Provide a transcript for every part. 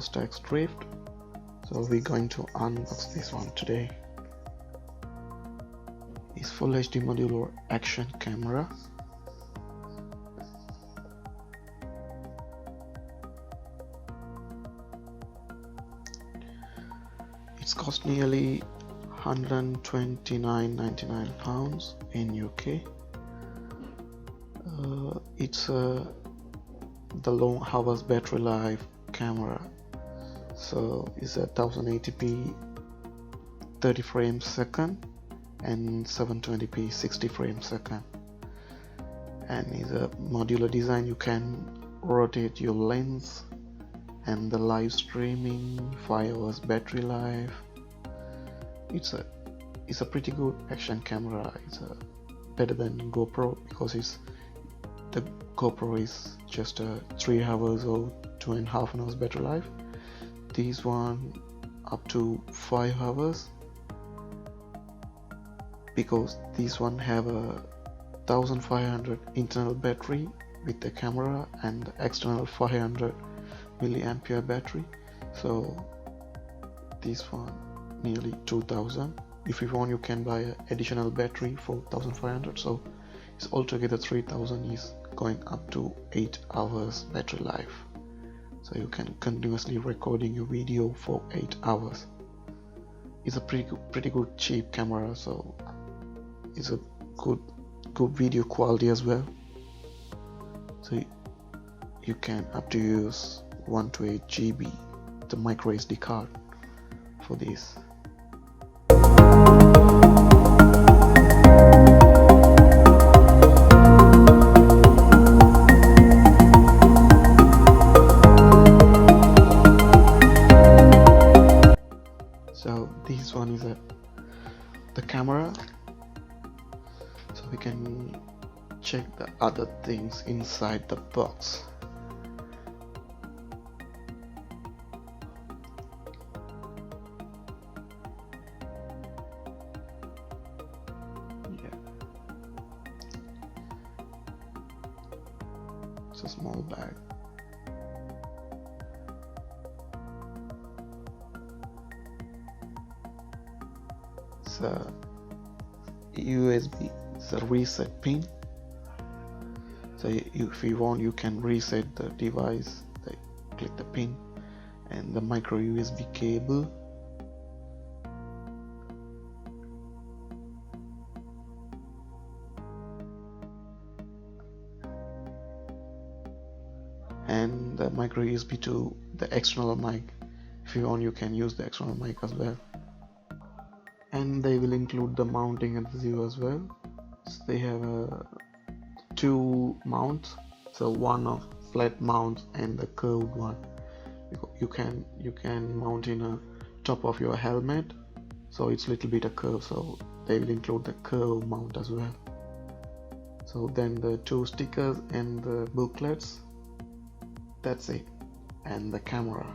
Stax Drift. So we're going to unbox this one today. It's Full HD modular action camera. It's cost nearly £129.99 in UK. It's the long hours battery life camera, so it's a 1080p 30 frames second and 720p 60 frames second, and is a modular design. You can rotate your lens, and the live streaming, 5 hours battery life. It's a pretty good action camera. It's better than GoPro, because the GoPro is just 3 hours or 2.5 hours battery life. This one up to 5 hours, because this one have a 1500 internal battery with the camera and external 500 milliampere battery. So this one nearly 2000. If you want, you can buy an additional battery for 1500, so it's altogether 3000 is going up to 8 hours battery life. So you can continuously recording your video for 8 hours. It's a pretty good cheap camera, so it's a good video quality as well. So you can up to use 128 GB the micro SD card for this. So this one is the camera, so we can check the other things inside the box. Yeah, it's a small bag. It's a USB, it's a reset pin. So if you want, you can reset the device. Click the pin, and the micro USB cable. And the micro USB to the external mic. If you want, you can use the external mic as well. And they will include the mounting adhesive as well. So they have 2 mounts, so one of flat mount and the curved one. You can mount in a top of your helmet, so it's a little bit a curve, so they will include the curve mount as well. So then the 2 stickers and the booklets, that's it, and the camera.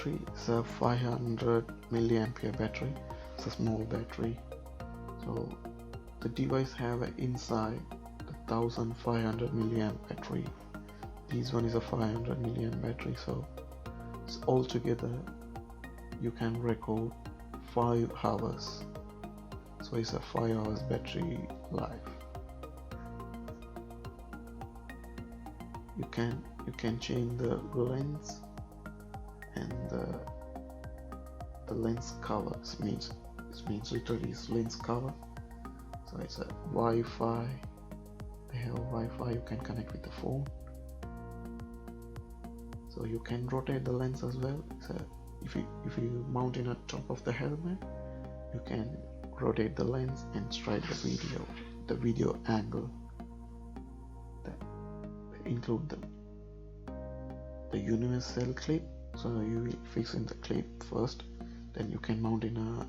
battery is a 500 milliampere battery. It's a small battery. So the device have inside the 1500 milliamp battery. This one is a 500 milliamp battery, so it's altogether you can record 5 hours. So it's a 5 hours battery life. You can change the lens and the lens cover. It means literally it's lens cover. So it's a Wi-Fi. They have Wi-Fi. You can connect with the phone. So you can rotate the lens as well. So if you mount it on top of the helmet, you can rotate the lens and strike the video angle. That include the universal clip. So you will fix in the clip first, then you can mount in a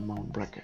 mount bracket.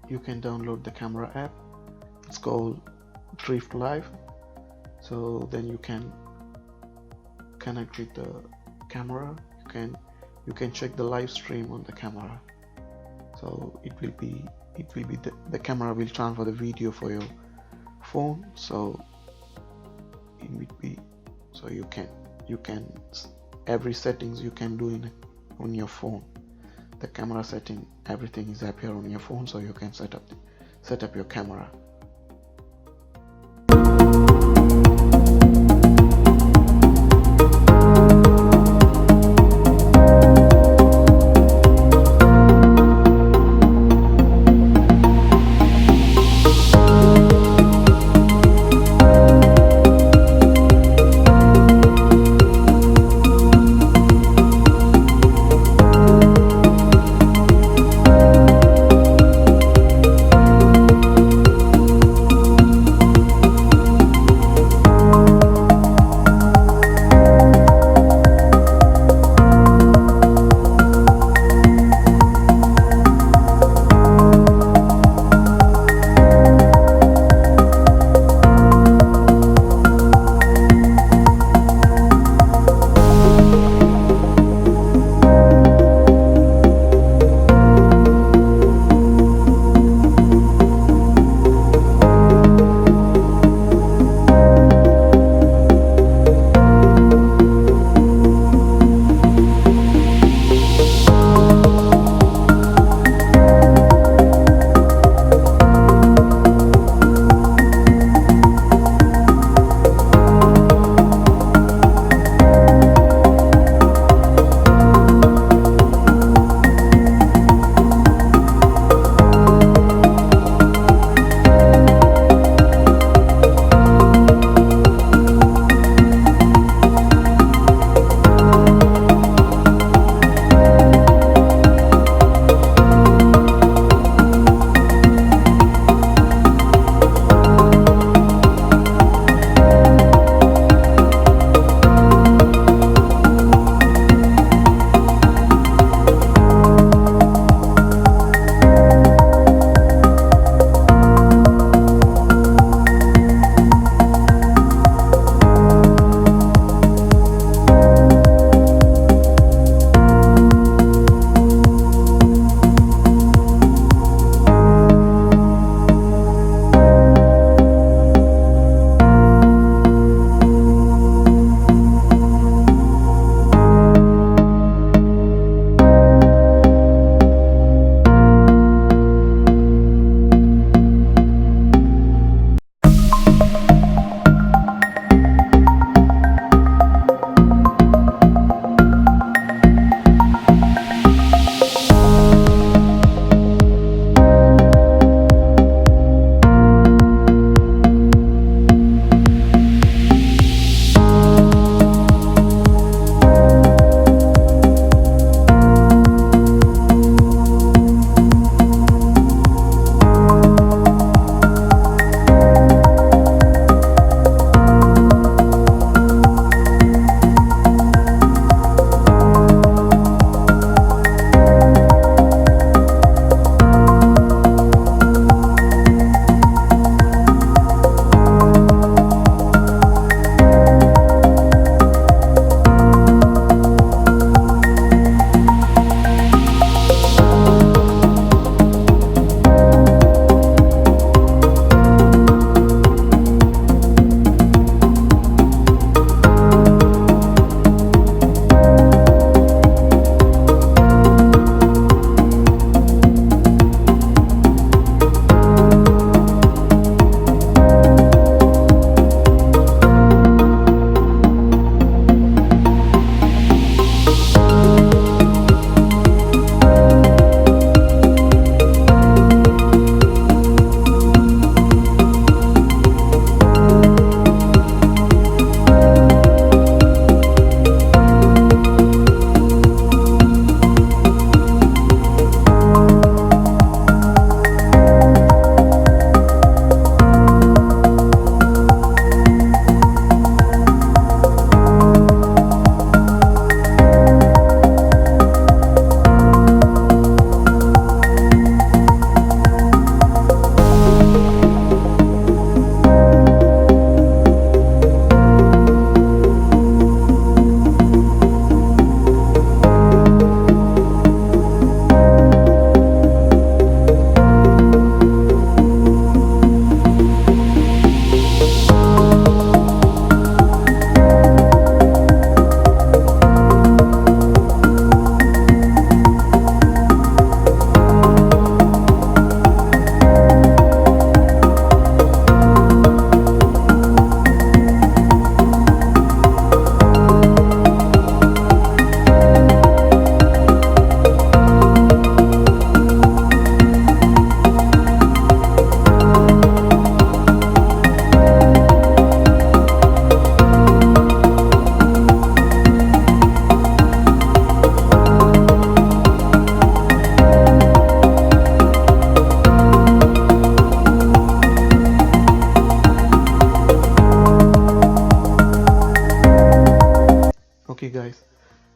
you can download the camera app. It's called Drift Live. So then you can connect with the camera. You can check the live stream on the camera. So the camera will transfer the video for your phone. So it will be, so you can every settings you can do on your phone. The camera setting, everything is appear on your phone, so you can set up your camera.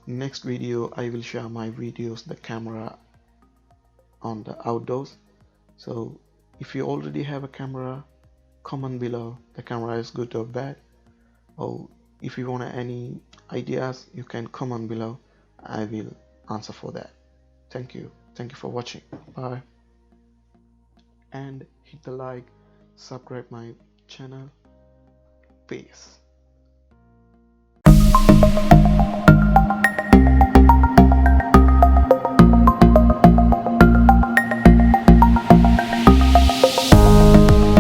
Next video I will share my videos the camera on the outdoors. So if you already have a camera, comment below the camera is good or bad, or if you want any ideas you can comment below. I will answer for that. Thank you for watching. Bye, and hit the like, subscribe my channel. Peace.